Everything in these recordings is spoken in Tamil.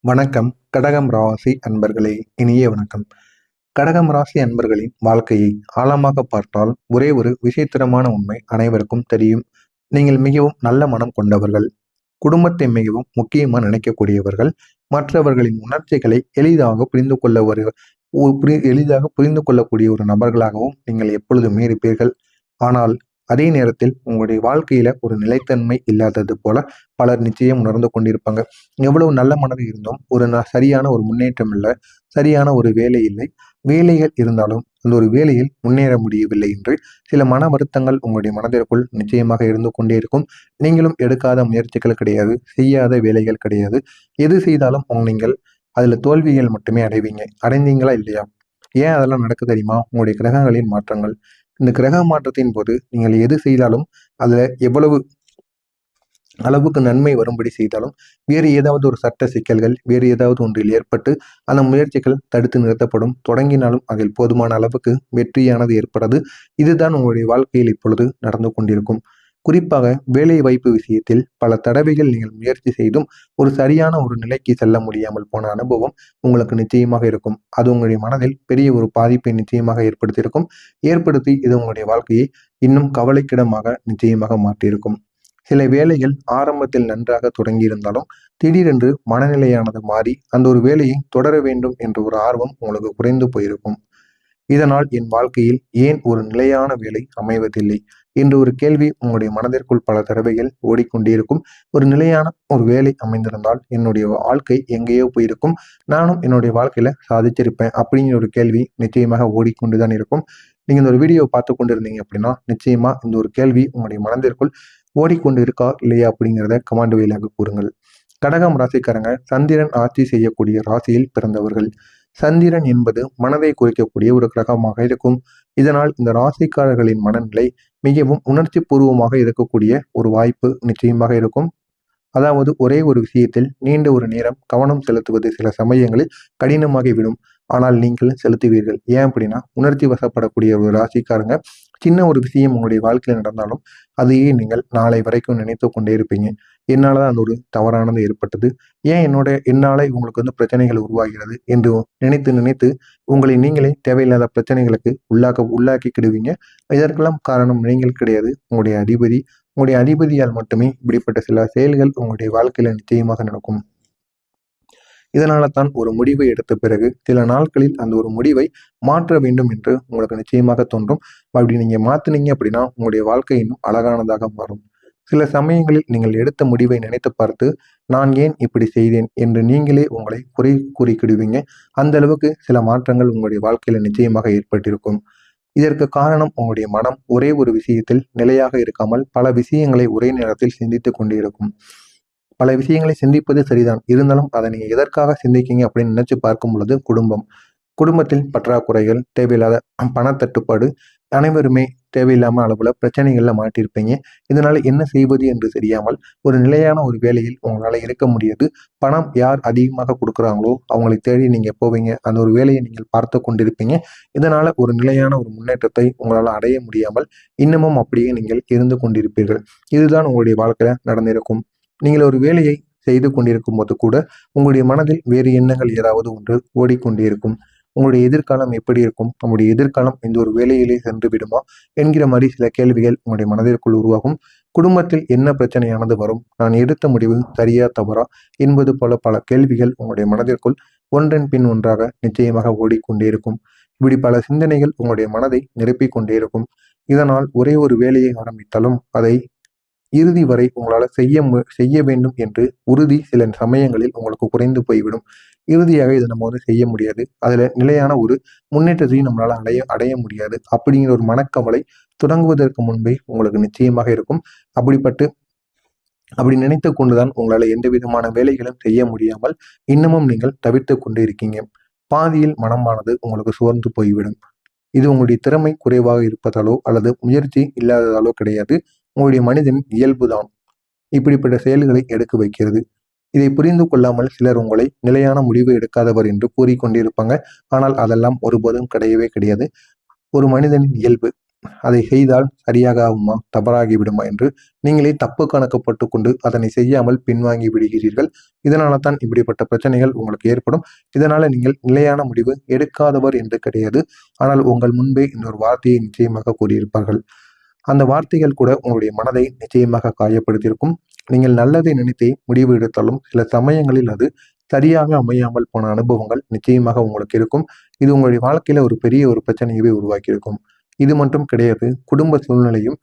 வணக்கம். கடகம் ராசி அன்பர்களே, இனிய வணக்கம். கடகம் ராசி அன்பர்களின் வாழ்க்கையை ஆழமாக பார்த்தால் ஒரே ஒரு விசித்திரமான உண்மை அனைவருக்கும் தெரியும். நீங்கள் மிகவும் நல்ல மனம் கொண்டவர்கள், குடும்பத்தை மிகவும் முக்கியமா நினைக்கக்கூடியவர்கள், மற்றவர்களின் உணர்ச்சிகளை எளிதாக புரிந்து கொள்ளக்கூடிய ஒரு நபர்களாகவும் நீங்கள் எப்பொழுதுமே இருப்பீர்கள். ஆனால் அதே நேரத்தில் உங்களுடைய வாழ்க்கையில ஒரு நிலைத்தன்மை இல்லாதது போல பலர் நிச்சயம் உணர்ந்து கொண்டிருப்பாங்க. எவ்வளவு நல்ல மனது இருந்தும் சரியான ஒரு முன்னேற்றம் இல்லை, சரியான ஒரு வேலை இல்லை, வேலைகள் இருந்தாலும் அந்த ஒரு வேலையில் முன்னேற முடியவில்லை என்று சில மன வருத்தங்கள் உங்களுடைய மனதிற்குள் நிச்சயமாக இருந்து கொண்டே இருக்கும். நீங்களும் எடுக்காத முயற்சிகள் கிடையாது, செய்யாத வேலைகள் கிடையாது. எது செய்தாலும் நீங்கள் அதுல தோல்விகள் மட்டுமே அடைவீங்க. அடைந்தீங்களா இல்லையா? ஏன் அதெல்லாம் நடக்க தெரியுமா? உங்களுடைய கிரகங்களின் மாற்றங்கள். இந்த கிரக மாற்றத்தின் போது நீங்கள் எது செய்தாலும் அதுல எவ்வளவு அளவுக்கு நன்மை வரும்படி செய்தாலும் வேறு ஏதாவது ஒரு சட்ட சிக்கல்கள் வேறு ஏதாவது ஒன்றில் ஏற்பட்டு அந்த முயற்சிகள் தடுத்து நிறுத்தப்படும். தொடங்கினாலும் அதில் போதுமான அளவுக்கு வெற்றியானது ஏற்படாது. இதுதான் உங்களுடைய வாழ்க்கையில் இப்பொழுது நடந்து கொண்டிருக்கும். குறிப்பாக வேலை வாய்ப்பு விஷயத்தில் பல தடவைகள் நீங்கள் முயற்சி செய்தும் ஒரு சரியான ஒரு நிலைக்கு செல்ல முடியாமல் போன அனுபவம் உங்களுக்கு நிச்சயமாக இருக்கும். அது உங்களுடைய மனதில் பெரிய ஒரு பாதிப்பை நிச்சயமாக ஏற்படுத்தியிருக்கும். ஏற்படுத்தி இது உங்களுடைய வாழ்க்கையை இன்னும் கவலைக்கிடமாக நிச்சயமாக மாற்றியிருக்கும். சில வேலைகள் ஆரம்பத்தில் நன்றாக தொடங்கியிருந்தாலும் திடீரென்று மனநிலையானது மாறி அந்த ஒரு வேலையை தொடர வேண்டும் என்ற ஒரு ஆர்வம் உங்களுக்கு குறைந்து போயிருக்கும். இதனால் என் வாழ்க்கையில் ஏன் ஒரு நிலையான வேலை அமைவதில்லை என்ற ஒரு கேள்வி உங்களுடைய மனதிற்குள் பல தடவைகள் ஓடிக்கொண்டிருக்கும். ஒரு நிலையான ஒரு வேலை அமைந்திருந்தால் என்னுடைய வாழ்க்கை எங்கேயோ போயிருக்கும், நானும் என்னுடைய வாழ்க்கையில சாதிச்சிருப்பேன் அப்படிங்கிற ஒரு கேள்வி நிச்சயமாக ஓடிக்கொண்டுதான் இருக்கும். நீங்க இந்த ஒரு வீடியோ பார்த்து கொண்டு இருந்தீங்க அப்படின்னா நிச்சயமா இந்த ஒரு கேள்வி உங்களுடைய மனதிற்குள் ஓடிக்கொண்டு இருக்கா இல்லையா அப்படிங்கிறத கமாண்ட் வழியாக கூறுங்கள். கடகம் ராசிக்காரங்க சந்திரன் ஆட்சி செய்யக்கூடிய ராசியில் பிறந்தவர்கள். சந்திரன் என்பது மனதை குறிக்கக்கூடிய ஒரு கிரகமாக இருக்கும். இதனால் இந்த ராசிக்காரர்களின் மனநிலை மிகவும் உணர்ச்சி பூர்வமாக இருக்கக்கூடிய ஒரு வாய்ப்பு நிச்சயமாக இருக்கும். அதாவது ஒரே ஒரு விஷயத்தில் நீண்ட ஒரு நேரம் கவனம் செலுத்துவது சில சமயங்களில் கடினமாகிவிடும். ஆனால் நீங்கள் செலுத்துவீர்கள். ஏன் அப்படின்னா உணர்ச்சி வசப்படக்கூடிய ஒரு ராசிக்காரங்க சின்ன ஒரு விஷயம் உங்களுடைய வாழ்க்கையில் நடந்தாலும் அதையே நீங்கள் நாளை வரைக்கும் நினைத்து கொண்டே இருப்பீங்க. என்னாலதான் அந்த ஒரு தவறானது ஏற்பட்டது, ஏன் என்னால உங்களுக்கு பிரச்சனைகள் உருவாகிறது என்று நினைத்து நினைத்து உங்களை நீங்களே தேவையில்லாத பிரச்சனைகளுக்கு உள்ளாக்கிக்கிடுவீங்க. இதற்கெல்லாம் காரணம் நீங்கள் கிடையாது, உங்களுடைய அதிபதி. உங்களுடைய அதிபதியால் மட்டுமே இப்படிப்பட்ட சில செயல்கள் உங்களுடைய வாழ்க்கையில நிச்சயமாக நடக்கும். இதனால தான் ஒரு முடிவை எடுத்த பிறகு சில நாட்களில் அந்த ஒரு முடிவை மாற்ற வேண்டும் என்று உங்களுக்கு நிச்சயமாக தோன்றும். அப்படி நீங்க மாத்தினீங்க அப்படின்னா உங்களுடைய வாழ்க்கை இன்னும் அழகானதாக மாறும். சில சமயங்களில் நீங்கள் எடுத்த முடிவை நினைத்து பார்த்து நான் ஏன் இப்படி செய்தேன் என்று நீங்களே உங்களை குறை கூறிக்கிடுவீங்க. அந்த அளவுக்கு சில மாற்றங்கள் உங்களுடைய வாழ்க்கையில நிச்சயமாக ஏற்பட்டிருக்கும். இதற்கு காரணம் உங்களுடைய மனம் ஒரே ஒரு விஷயத்தில் நிலையாக இருக்காமல் பல விஷயங்களை ஒரே நேரத்தில் சிந்தித்துக் கொண்டிருக்கும். பல விஷயங்களை சிந்திப்பது சரிதான், இருந்தாலும் அதை நீங்க எதற்காக சிந்திக்கீங்க அப்படின்னு நினைச்சு பார்க்கும் பொழுது குடும்பத்தில் பற்றாக்குறைகள், தேவையில்லாத பணத்தட்டுப்பாடு, அனைவருமே தேவையில்லாம அளவுல பிரச்சனைகள்ல மாட்டியிருப்பீங்க. இதனால என்ன செய்வது என்று தெரியாமல் ஒரு நிலையான ஒரு வேலையில் உங்களால இருக்க முடியாது. பணம் யார் அதிகமாக கொடுக்குறாங்களோ அவங்களை தேடி நீங்க போவீங்க. அந்த ஒரு வேலையை நீங்கள் பார்த்து கொண்டிருப்பீங்க. இதனால ஒரு நிலையான ஒரு முன்னேற்றத்தை உங்களால் அடைய முடியாமல் இன்னமும் அப்படியே நீங்கள் இருந்து கொண்டிருப்பீர்கள். இதுதான் உங்களுடைய வாழ்க்கையில நடந்திருக்கும். நீங்கள் ஒரு வேலையை செய்து கொண்டிருக்கும் போது கூட உங்களுடைய மனதில் வேறு எண்ணங்கள் ஏதாவது ஒன்று ஓடிக்கொண்டே இருக்கும். உங்களுடைய எதிர்காலம் எப்படி இருக்கும், நம்முடைய எதிர்காலம் இந்த ஒரு வேலையிலே சென்று விடுமா என்கிற மாதிரி சில கேள்விகள் உங்களுடைய மனதிற்குள் உருவாகும். குடும்பத்தில் என்ன பிரச்சனையானது வரும், நான் எடுத்த முடிவு சரியா தவறா என்பது போல பல கேள்விகள் உங்களுடைய மனதிற்குள் ஒன்றன் பின் ஒன்றாக நிச்சயமாக ஓடிக்கொண்டே இருக்கும். இப்படி பல சிந்தனைகள் உங்களுடைய மனதை நிரப்பிக் கொண்டே இருக்கும். இதனால் ஒரே ஒரு வேலையை ஆரம்பித்தாலும் அதை இறுதி வரை உங்களால் செய்ய வேண்டும் என்று உறுதி சில சமயங்களில் உங்களுக்கு குறைந்து போய்விடும். இறுதியாக இதை நம்ம செய்ய முடியாது, அதுல நிலையான ஒரு முன்னேற்றத்தையும் நம்மளால அடைய முடியாது அப்படிங்கிற ஒரு மனக்கவலை தொடங்குவதற்கு முன்பே உங்களுக்கு நிச்சயமாக இருக்கும். அப்படி நினைத்து கொண்டுதான் உங்களால எந்த விதமான வேலைகளும் செய்ய முடியாமல் இன்னமும் நீங்கள் தவிர்த்து கொண்டு இருக்கீங்க. பாதியில் மனமானது உங்களுக்கு சோர்ந்து போய்விடும். இது உங்களுடைய திறமை குறைவாக இருப்பதாலோ அல்லது முயற்சி இல்லாததாலோ கிடையாது, உங்களுடைய மனிதன் இயல்புதான் இப்படிப்பட்ட செயல்களை எடுக்க வைக்கிறது. இதை புரிந்து கொள்ளாமல் சிலர் உங்களை நிலையான முடிவு எடுக்காதவர் என்று கூறிக்கொண்டிருப்பாங்க. ஆனால் அதெல்லாம் ஒருபோதும் கிடையவே கிடையாது. ஒரு மனிதனின் இயல்பு அதை செய்தால் சரியாக ஆகுமா, தவறாகி விடுமா என்று நீங்களே தப்பு கணக்கப்பட்டு கொண்டு அதனை செய்யாமல் பின்வாங்கி விடுகிறீர்கள். இதனால தான் இப்படிப்பட்ட பிரச்சனைகள் உங்களுக்கு ஏற்படும். இதனால நீங்கள் நிலையான முடிவு எடுக்காதவர் என்று கிடையாது. ஆனால் உங்கள் முன்பே இன்னொரு வார்த்தையை நிச்சயமாக கூறியிருப்பார்கள். அந்த வார்த்தைகள் கூட உங்களுடைய மனதை நிச்சயமாக காயப்படுத்தியிருக்கும். நீங்கள் நல்லதை நினைத்தே முடிவு எடுத்தாலும் சில சமயங்களில் அது சரியாக அமையாமல் போன அனுபவங்கள் நிச்சயமாக உங்களுக்கு இருக்கும். இது உங்களுடைய வாழ்க்கையில ஒரு பெரிய ஒரு பிரச்சனையவே உருவாக்கியிருக்கும். இது மட்டும் கிடையாது, குடும்ப சூழ்நிலையும்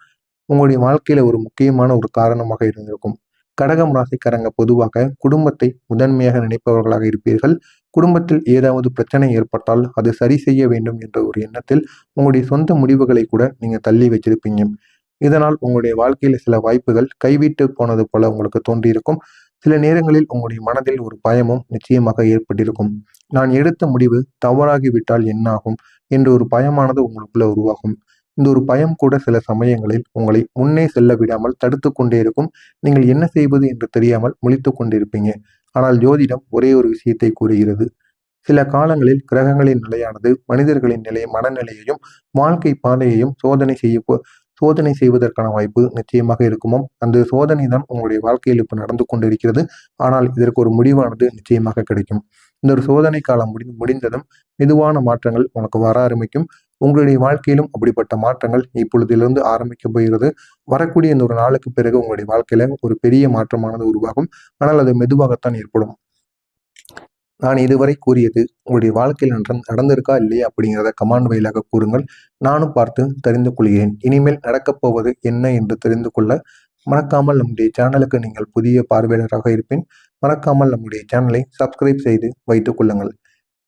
உங்களுடைய வாழ்க்கையில ஒரு முக்கியமான ஒரு காரணமாக இருந்திருக்கும். கடகம் ராசிக்காரங்க பொதுவாக குடும்பத்தை முதன்மையாக நினைப்பவர்களாக இருப்பீர்கள். குடும்பத்தில் ஏதாவது பிரச்சனை ஏற்பட்டால் அது சரி செய்ய வேண்டும் என்ற ஒரு எண்ணத்தில் உங்களுடைய சொந்த முடிவுகளை கூட நீங்க தள்ளி வச்சிருப்பீங்க. இதனால் உங்களுடைய வாழ்க்கையில சில வாய்ப்புகள் கைவிட்டு போனது போல உங்களுக்கு தோன்றியிருக்கும். சில நேரங்களில் உங்களுடைய மனதில் ஒரு பயமும் நிச்சயமாக ஏற்பட்டிருக்கும். நான் எடுத்த முடிவு தவறாகிவிட்டால் என்ன ஆகும் என்ற ஒரு பயமானது உங்களுக்குள்ள உருவாகும். இந்த ஒரு பயம் கூட சில சமயங்களில் உங்களை முன்னே செல்ல விடாமல் தடுத்து கொண்டே இருக்கும். நீங்கள் என்ன செய்வது என்று தெரியாமல் முழித்து கொண்டிருப்பீங்க. ஆனால் ஜோதிடம் ஒரே ஒரு விஷயத்தை கூறுகிறது. சில காலங்களில் கிரகங்களின் நிலையானது மனிதர்களின் மனநிலையையும் வாழ்க்கை பாதையையும் சோதனை செய்வதற்கான வாய்ப்பு நிச்சயமாக இருக்குமாம். அந்த சோதனை தான் உங்களுடைய வாழ்க்கையில் இப்போ நடந்து கொண்டிருக்கிறது. ஆனால் இதற்கு ஒரு முடிவானது நிச்சயமாக கிடைக்கும். இந்த ஒரு சோதனை காலம் முடிந்ததும் மெதுவான மாற்றங்கள் உனக்கு வர ஆரம்பிக்கும். உங்களுடைய வாழ்க்கையிலும் அப்படிப்பட்ட மாற்றங்கள் இப்பொழுதிலிருந்து ஆரம்பிக்க போகிறது. வரக்கூடிய இந்த ஒரு நாளுக்கு பிறகு உங்களுடைய வாழ்க்கையில ஒரு பெரிய மாற்றமானது உருவாகும். ஆனால் அது மெதுவாகத்தான் ஏற்படும். நான் இதுவரை கூறியது உங்களுடைய வாழ்க்கையில் நடந்திருக்கா இல்லையா அப்படிங்கிறத கமெண்ட் வாயிலாக கூறுங்கள். நானும் பார்த்து தெரிந்து கொள்கிறேன். இனிமேல் நடக்கப் போவது என்ன என்று தெரிந்து கொள்ள மறக்காமல் நம்முடைய சேனலுக்கு நீங்கள் புதிய பார்வையாளராக இருப்பேன். மறக்காமல் நம்முடைய சேனலை சப்ஸ்கிரைப் செய்து வைத்துக் கொள்ளுங்கள்.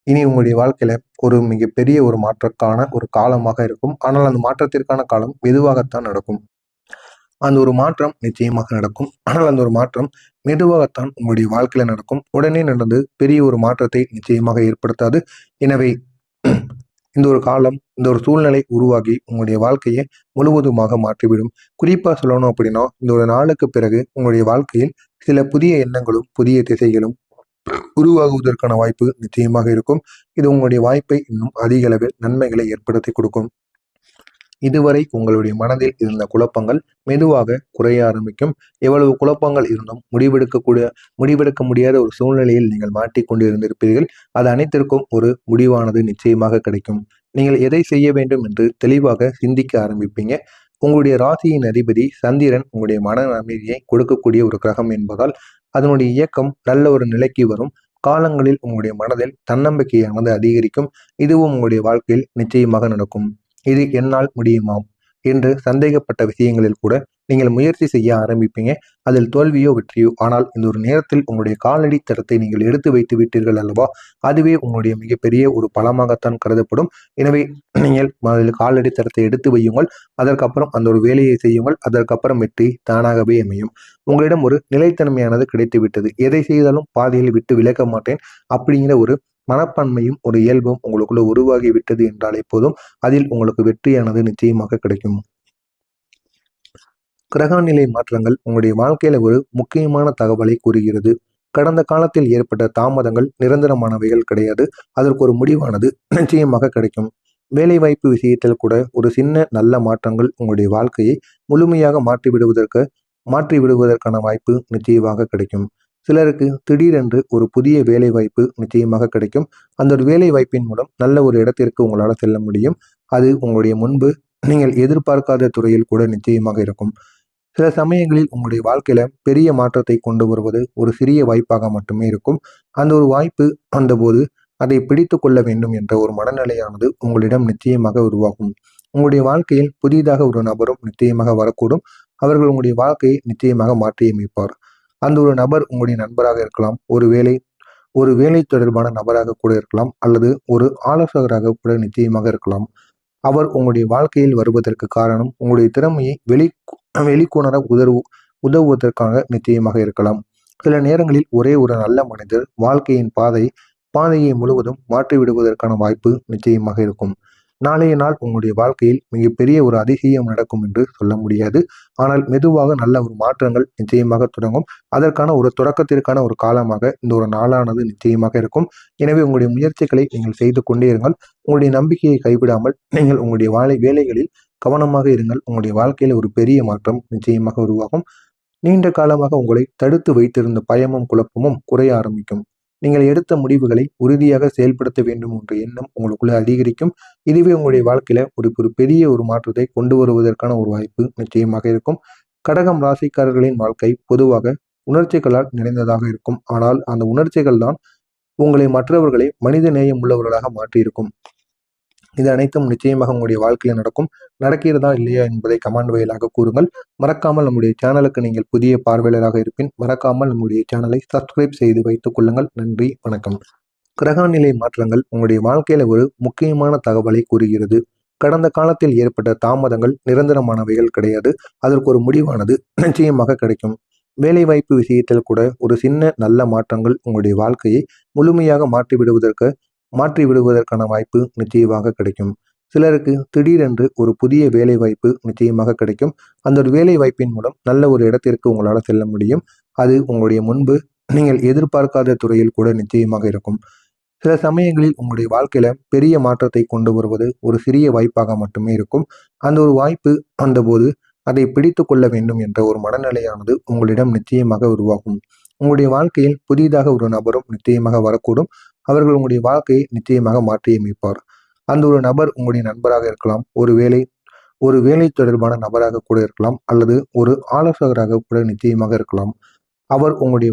இனி உங்களுடைய வாழ்க்கையில ஒரு மிகப்பெரிய ஒரு மாற்றக்கான ஒரு காலமாக இருக்கும். ஆனால் அந்த மாற்றத்திற்கான காலம் மெதுவாகத்தான் நடக்கும். அந்த ஒரு மாற்றம் நிச்சயமாக நடக்கும். ஆனால் அந்த ஒரு மாற்றம் மெதுவாகத்தான் உங்களுடைய வாழ்க்கையில நடக்கும். உடனே நடந்து பெரிய ஒரு மாற்றத்தை நிச்சயமாக ஏற்படுத்தாது. எனவே இந்த ஒரு காலம், இந்த ஒரு சூழ்நிலை உருவாகி உங்களுடைய வாழ்க்கையை முழுவதுமாக மாற்றிவிடும். குறிப்பா சொல்லணும் அப்படின்னா, இந்த ஒரு நாளுக்கு பிறகு உங்களுடைய வாழ்க்கையில் சில புதிய எண்ணங்களும் புதிய திசைகளும் உருவாகுவதற்கான வாய்ப்பு நிச்சயமாக இருக்கும். இது உங்களுடைய வாய்ப்பை இன்னும் அதிக அளவில் நன்மைகளை ஏற்படுத்தி கொடுக்கும். இதுவரை உங்களுடைய மனதில் இருந்த குழப்பங்கள் மெதுவாக குறைய ஆரம்பிக்கும். எவ்வளவு குழப்பங்கள் இருந்தும் முடிவெடுக்க முடியாத ஒரு சூழ்நிலையில் நீங்கள் மாட்டிக்கொண்டு இருந்திருப்பீர்கள். அது அனைத்திற்கும் ஒரு முடிவானது நிச்சயமாக கிடைக்கும். நீங்கள் எதை செய்ய வேண்டும் என்று தெளிவாக சிந்திக்க ஆரம்பிப்பீங்க. உங்களுடைய ராசியின் அதிபதி சந்திரன் உங்களுடைய மன அமைதியை கொடுக்கக்கூடிய ஒரு கிரகம் என்பதால் அதனுடைய இயக்கம் நல்ல ஒரு நிலைக்கு வரும். காலங்களில் உங்களுடைய மனதில் தன்னம்பிக்கையானது அதிகரிக்கும். இதுவும் உங்களுடைய வாழ்க்கையில் நிச்சயமாக நடக்கும். இது என்னால் முடியுமாம் என்று சந்தேகப்பட்ட விஷயங்களில் கூட நீங்கள் முயற்சி செய்ய ஆரம்பிப்பீங்க. அதில் தோல்வியோ வெற்றியோ, ஆனால் இந்த ஒரு நேரத்தில் உங்களுடைய காலடி தடத்தை நீங்கள் எடுத்து வைத்து விட்டீர்கள் அல்லவா, அதுவே உங்களுடைய மிகப்பெரிய ஒரு பலமாகத்தான் கருதப்படும். எனவே நீங்கள் அதில் காலடி தடத்தை எடுத்து வையுங்கள். அதற்கப்புறம் அந்த ஒரு வேலையை செய்யுங்கள். அதற்கப்புறம் வெற்றி தானாகவே அமையும். உங்களிடம் ஒரு நிலைத்தன்மையானது கிடைத்து விட்டது. எதை செய்தாலும் பாதையில் விட்டு விலக மாட்டேன் அப்படிங்கிற ஒரு மனப்பான்மையும் ஒரு இயல்பும் உங்களுக்குள்ள உருவாகி விட்டது என்றாலே போதும். அதில் உங்களுக்கு வெற்றியானது நிச்சயமாக கிடைக்கும். கிரகநிலை மாற்றங்கள் உங்களுடைய வாழ்க்கையில ஒரு முக்கியமான தகவலை கூறுகிறது. கடந்த காலத்தில் ஏற்பட்ட தாமதங்கள் நிரந்தரமானவைகள் கிடையாது. அதற்கு ஒரு முடிவானது நிச்சயமாக கிடைக்கும். வேலைவாய்ப்பு விஷயத்தில் கூட ஒரு சின்ன நல்ல மாற்றங்கள் உங்களுடைய வாழ்க்கையை முழுமையாக மாற்றி விடுவதற்கான வாய்ப்பு நிச்சயமாக கிடைக்கும். சிலருக்கு திடீரென்று ஒரு புதிய வேலை வாய்ப்பு நிச்சயமாக கிடைக்கும். அந்த ஒரு வேலை வாய்ப்பின் மூலம் நல்ல ஒரு இடத்திற்கு உங்களால் செல்ல முடியும். அது உங்களுடைய முன்பு நீங்கள் எதிர்பார்க்காத துறையில் கூட நிச்சயமாக இருக்கும். சில சமயங்களில் உங்களுடைய வாழ்க்கையில பெரிய மாற்றத்தை கொண்டு வருவது ஒரு சிறிய வாய்ப்பாக மட்டுமே இருக்கும். அந்த ஒரு வாய்ப்பு வந்தபோது அதை பிடித்து கொள்ள வேண்டும் என்ற ஒரு மனநிலையானது உங்களிடம் நிச்சயமாக உருவாகும். உங்களுடைய வாழ்க்கையில் புதிதாக ஒரு நபரும் நிச்சயமாக வரக்கூடும். அவர்கள் உங்களுடைய வாழ்க்கையை நிச்சயமாக மாற்றியமைப்பார். அந்த ஒரு நபர் உங்களுடைய நண்பராக இருக்கலாம், ஒரு வேலை தொடர்பான நபராக கூட இருக்கலாம், அல்லது ஒரு ஆலோசகராக கூட நிச்சயமாக இருக்கலாம். அவர் உங்களுடைய வாழ்க்கையில் வருவதற்கு காரணம் உங்களுடைய திறமையை வெளிக்கொணர உதவுவதற்காக நிச்சயமாக இருக்கலாம். சில நேரங்களில் ஒரே ஒரு நல்ல மனிதர் வாழ்க்கையின் பாதையை முழுவதும் மாற்றி விடுவதற்கான வாய்ப்பு நிச்சயமாக இருக்கும். நாளைய நாள் உங்களுடைய வாழ்க்கையில் மிகப்பெரிய ஒரு அதிசயம் நடக்கும் என்று சொல்ல முடியாது. ஆனால் மெதுவாக நல்ல ஒரு மாற்றங்கள் நிச்சயமாக தொடங்கும். அதற்கான ஒரு தொடக்கத்திற்கான ஒரு காலமாக இந்த ஒரு நாளானது நிச்சயமாக இருக்கும். எனவே உங்களுடைய முயற்சிகளை நீங்கள் செய்து கொண்டே இருங்கள். உங்களுடைய நம்பிக்கையை கைவிடாமல் நீங்கள் உங்களுடைய வேலைகளில் கவனமாக இருங்கள். உங்களுடைய வாழ்க்கையில ஒரு பெரிய மாற்றம் நிச்சயமாக உருவாகும். நீண்ட காலமாக உங்களை தடுத்து வைத்திருந்த பயமும் குழப்பமும் குறைய ஆரம்பிக்கும். நீங்கள் எடுத்த முடிவுகளை உறுதியாக செயல்படுத்த வேண்டும் என்ற எண்ணம் உங்களுக்குள்ள அதிகரிக்கும். இதுவே உங்களுடைய வாழ்க்கையில ஒரு பெரிய ஒரு மாற்றத்தை கொண்டு வருவதற்கான ஒரு வாய்ப்பு நிச்சயமாக இருக்கும். கடகம் ராசிக்காரர்களின் வாழ்க்கை பொதுவாக உணர்ச்சிகளால் நிறைந்ததாக இருக்கும். ஆனால் அந்த உணர்ச்சிகள் தான் உங்களை மற்றவர்களை மனித நேயம் உள்ளவர்களாக மாற்றியிருக்கும். இது அனைத்தும் நிச்சயமாக உங்களுடைய வாழ்க்கையில நடக்கும். நடக்கிறதா இல்லையா என்பதை கமெண்ட் வாயிலாக கூறுங்கள். மறக்காமல் நம்முடைய சேனலுக்கு நீங்கள் புதிய பார்வையாளராக இருப்பின் மறக்காமல் நம்முடைய சேனலை சப்ஸ்கிரைப் செய்து வைத்துக் கொள்ளுங்கள். நன்றி, வணக்கம். கிரகநிலை மாற்றங்கள் உங்களுடைய வாழ்க்கையில ஒரு முக்கியமான தகவலை கூறுகிறது. கடந்த காலத்தில் ஏற்பட்ட தாமதங்கள் நிரந்தரமானவைகள் கிடையாது. அதற்கு ஒரு முடிவானது நிச்சயமாக கிடைக்கும். வேலைவாய்ப்பு விஷயத்தில் கூட ஒரு சின்ன நல்ல மாற்றங்கள் உங்களுடைய வாழ்க்கையை முழுமையாக மாற்றி விடுவதற்கான வாய்ப்பு நிச்சயமாக கிடைக்கும். சிலருக்கு திடீரென்று ஒரு புதிய வேலை வாய்ப்பு நிச்சயமாக கிடைக்கும். அந்த ஒரு வேலை வாய்ப்பின் மூலம் நல்ல ஒரு இடத்திற்கு உங்களால் செல்ல முடியும். அது உங்களுடைய முன்பு நீங்கள் எதிர்பார்க்காத துறையில் கூட நிச்சயமாக இருக்கும். சில சமயங்களில் உங்களுடைய வாழ்க்கையில பெரிய மாற்றத்தை கொண்டு வருவது ஒரு சிறிய வாய்ப்பாக மட்டுமே இருக்கும். அந்த ஒரு வாய்ப்பு வந்தபோது அதை பிடித்து கொள்ள வேண்டும் என்ற ஒரு மனநிலையானது உங்களிடம் நிச்சயமாக உருவாகும். உங்களுடைய வாழ்க்கையில் புதிதாக ஒரு நபரும் நிச்சயமாக வரக்கூடும். அவர்கள் உங்களுடைய வாழ்க்கையை நிச்சயமாக மாற்றியமைப்பார். அந்த ஒரு நபர் உங்களுடைய நண்பராக இருக்கலாம், ஒரு வேலை தொடர்பான நபராக கூட இருக்கலாம், அல்லது ஒரு ஆலோசகராக கூட நிச்சயமாக இருக்கலாம். அவர் உங்களுடைய